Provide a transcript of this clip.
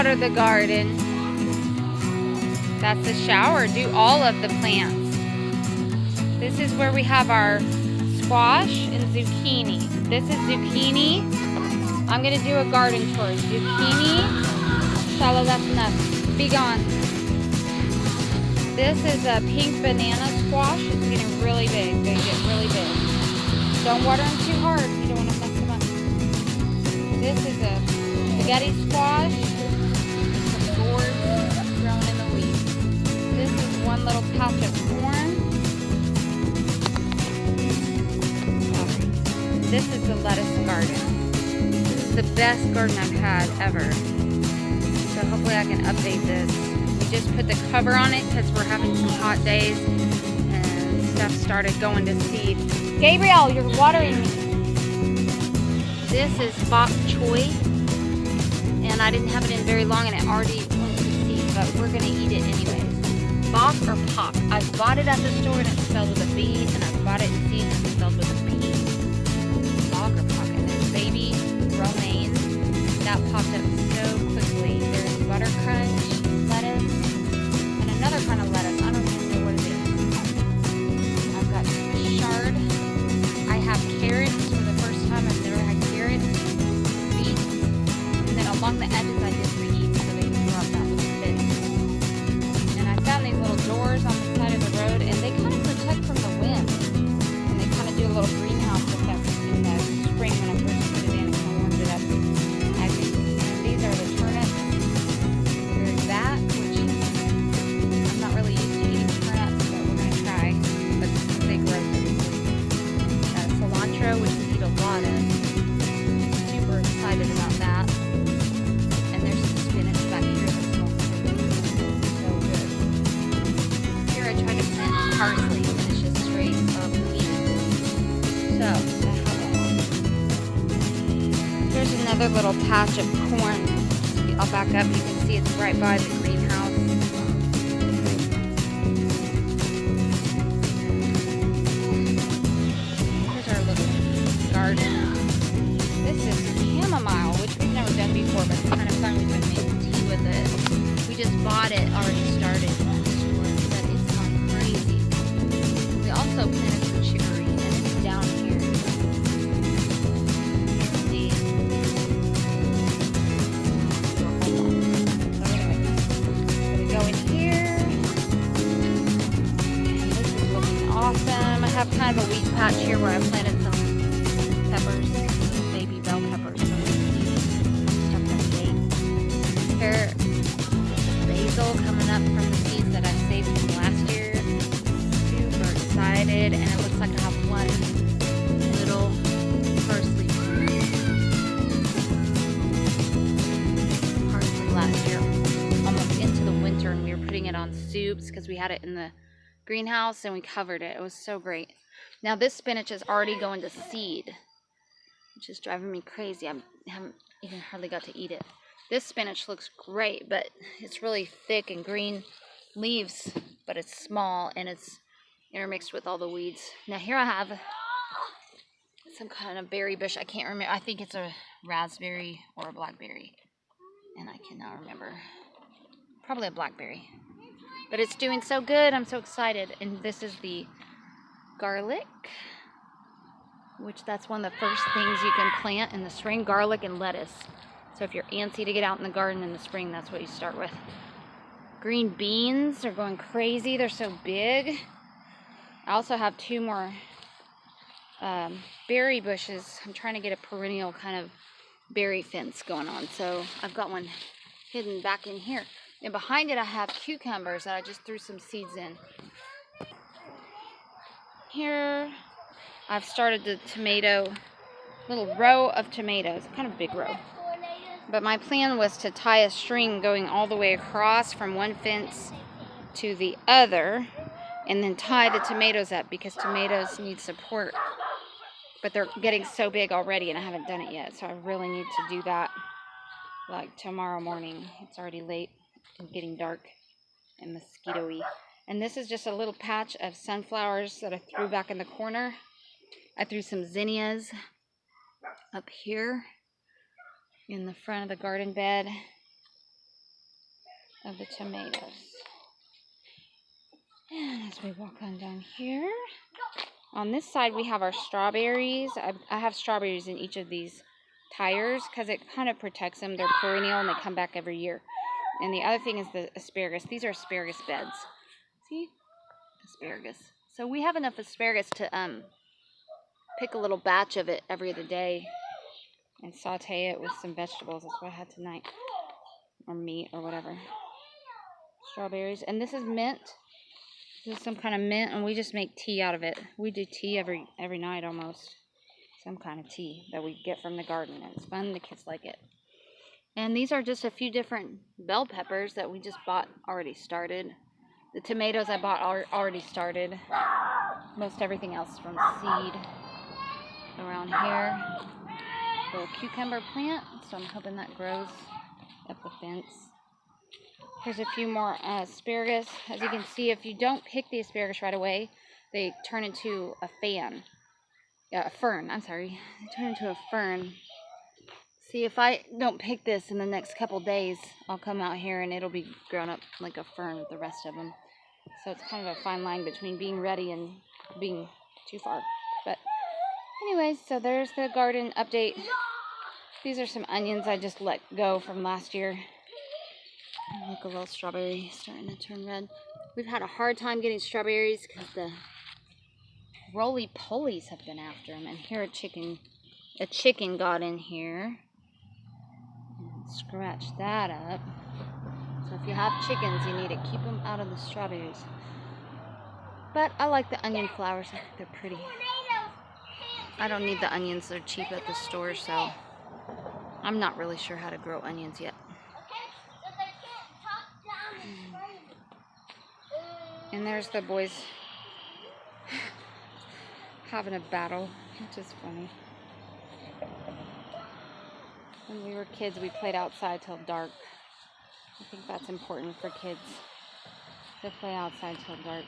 water the garden. That's the shower. Do all of the plants. This is where we have our squash and zucchini. This is zucchini. I'm going to do a garden tour. Zucchini. Shallow, that's enough. Be gone. This is a pink banana squash. It's getting really big. They get really big. Don't water them too hard. You don't want to mess them up. This is a spaghetti squash. Some gourds growing in the weeds. This is one little patch of corn. This is the lettuce garden. This is the best garden I've had ever. So hopefully I can update this. We just put the cover on it because we're having some hot days and stuff started going to seed. Gabriel, you're watering me. This is bok choy, and I didn't have it in very long and it already went to seed, but we're going to eat it anyways. Bok or pok? I bought it at the store and it's spelled with a B, and I bought it in seed and it's spelled with a P. Bok or pok? And there's baby romaine. That popped up so quickly. There's butter crunch, lettuce, and another kind of lettuce. I don't even know what it is. I've got chard. I have carrots for the first time. I've never had carrots. Beets. And then along the edges I did reeds so they can grow up that little bit. And I found these little doors on the side of the road, and they kind of protect from the wind. And they kind of do a little greenhouse effect in the spring when I first put it in and kind of warmed it up. I think. And these are the turnips. There's that, which I'm not really used to eating turnips, but we're going to try. But they grow pretty quick. Cilantro, which we eat a lot of. Super excited about that. And there's some spinach back here that smells so good. Here I tried to plant parsley, and it's just straight up weed. So, here's another little patch of corn. I'll back up. You can see it's right by the greenhouse. Here's our little garden. This is chamomile, which we've never done before, but it's kind of fun. We've been making tea with it. We just bought it, already started at the store, but it's gone crazy. We also planted some chicory, and it's down here. See? So anyway, we go in here, and this is looking awesome. I have kind of a weed patch here where I planted some peppers, baby bell peppers. Here, basil coming up from the seeds that I saved from last year. Super excited, and it looks like I have one little parsley. Parsley last year, almost into the winter, and we were putting it on soups because we had it in the greenhouse and we covered it. It was so great. Now this spinach is already going to seed, which is driving me crazy. I haven't even hardly got to eat it. This spinach looks great, but it's really thick and green leaves, but it's small and it's intermixed with all the weeds. Now here I have some kind of berry bush. I can't remember. I think it's a raspberry or a blackberry, and I cannot remember. Probably a blackberry. But it's doing so good. I'm so excited. And this is the garlic, which that's one of the first things you can plant in the spring, garlic and lettuce. So if you're antsy to get out in the garden in the spring, that's what you start with. Green beans are going crazy. They're so big. I also have two more berry bushes. I'm trying to get a perennial kind of berry fence going on. So I've got one hidden back in here. And behind it I have cucumbers that I just threw some seeds in. Here I've started the tomato, little row of tomatoes, kind of big row. But my plan was to tie a string going all the way across from one fence to the other, and then tie the tomatoes up because tomatoes need support. But they're getting so big already and I haven't done it yet, so I really need to do that like tomorrow morning. It's already late and getting dark and mosquito-y. And this is just a little patch of sunflowers that I threw back in the corner. I threw some zinnias up here in the front of the garden bed. of the tomatoes. And as we walk on down here, on this side we have our strawberries. I have strawberries in each of these tires because it kind of protects them. They're perennial and they come back every year. And the other thing is the asparagus. These are asparagus beds. See? Asparagus. So we have enough asparagus to pick a little batch of it every other day and saute it with some vegetables. That's what I had tonight. Or meat or whatever. Strawberries. And this is mint. This is some kind of mint, and we just make tea out of it. We do tea every night almost. Some kind of tea that we get from the garden. And it's fun. The kids like it. And these are just a few different bell peppers that we just bought already started. The tomatoes I bought already started. Most everything else from seed. Around here, a little cucumber plant, so I'm hoping that grows up the fence. Here's a few more asparagus. As you can see, if you don't pick the asparagus right away, they turn into a fern. I'm sorry, they turn into a fern. See, if I don't pick this in the next couple days, I'll come out here and it'll be grown up like a fern with the rest of them. So it's kind of a fine line between being ready and being too far. But anyways, so there's the garden update. These are some onions I just let go from last year. Look, a little strawberry starting to turn red. We've had a hard time getting strawberries because the roly-polies have been after them. And here a chicken got in here. And scratch that up. So if you have chickens, you need to keep them out of the strawberries. But I like the onion flowers. I think they're pretty. I don't need the onions. They're cheap at the store, so I'm not really sure how to grow onions yet. And there's the boys having a battle, which is funny. When we were kids, we played outside till dark. I think that's important for kids to play outside till dark.